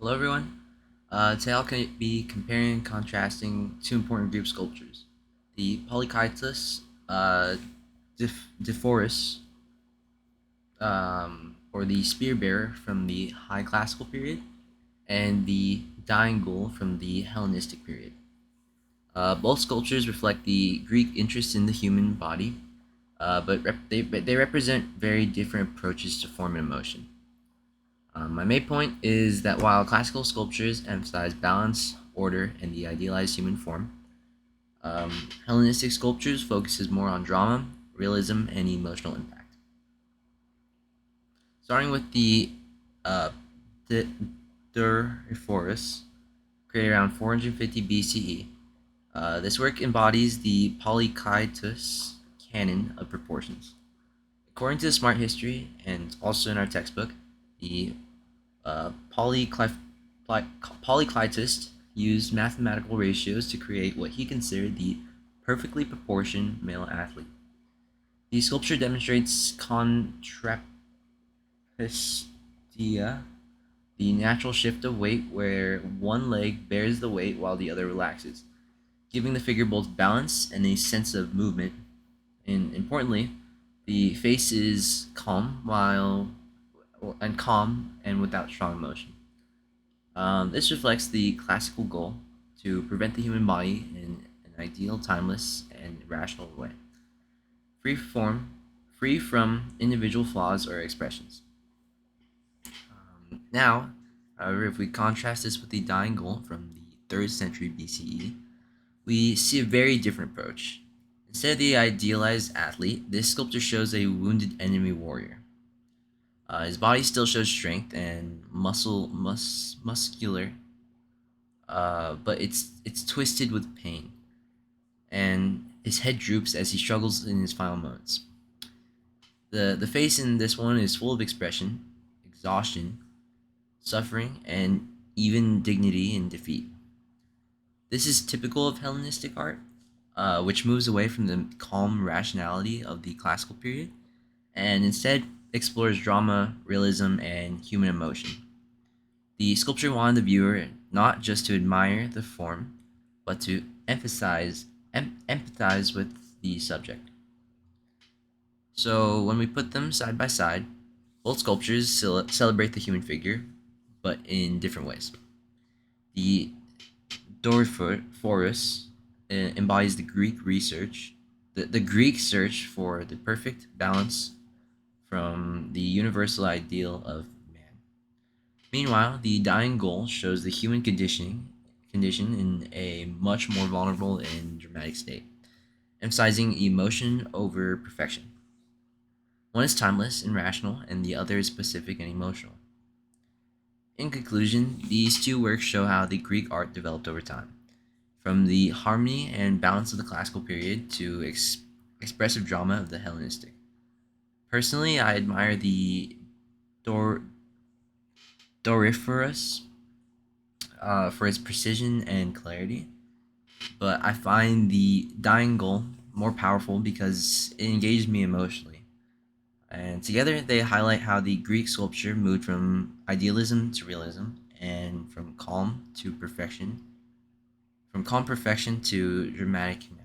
Hello, everyone. Today I'll be comparing and contrasting two important group sculptures: the Polychaetus Diphorus, or the Spear Bearer from the High Classical period, and the Dying Ghoul from the Hellenistic period. Both sculptures reflect the Greek interest in the human body, but they represent very different approaches to form and emotion. My main point is that while classical sculptures emphasize balance, order, and the idealized human form, Hellenistic sculptures focuses more on drama, realism, and emotional impact. Starting with the uh, Doryphorus, created around 450 BCE, this work embodies the Polychaetus canon of proportions. According to the Smart History, and also in our textbook, the Polyclytus used mathematical ratios to create what he considered the perfectly proportioned male athlete. The sculpture demonstrates contrapestia, the natural shift of weight where one leg bears the weight while the other relaxes, giving the figure both balance and a sense of movement. And importantly, the face is calm and without strong emotion. This reflects the classical goal to prevent the human body in an ideal, timeless, and rational way, free form, free from individual flaws or expressions. Now, however, if we contrast this with the dying goal from the 3rd century BCE, we see a very different approach. Instead of the idealized athlete, this sculpture shows a wounded enemy warrior. His body still shows strength and muscular, but it's twisted with pain, and his head droops as he struggles in his final moments. The face in this one is full of expression, exhaustion, suffering, and even dignity in defeat. This is typical of Hellenistic art, which moves away from the calm rationality of the classical period and instead explores drama, realism, and human emotion. The sculpture wanted the viewer not just to admire the form, but to empathize with the subject. So when we put them side by side, both sculptures celebrate the human figure, but in different ways. The Doryphorus embodies the Greek search for the perfect balance from the universal ideal of man. Meanwhile, the dying goal shows the human condition in a much more vulnerable and dramatic state, emphasizing emotion over perfection. One is timeless and rational, and the other is specific and emotional. In conclusion, these two works show how the Greek art developed over time, from the harmony and balance of the classical period to expressive drama of the Hellenistic. Personally, I admire the Dor- Doryphorus for its precision and clarity, but I find the Dying Goal more powerful because it engaged me emotionally. And together, they highlight how the Greek sculpture moved from idealism to realism and from calm perfection to dramatic humanity.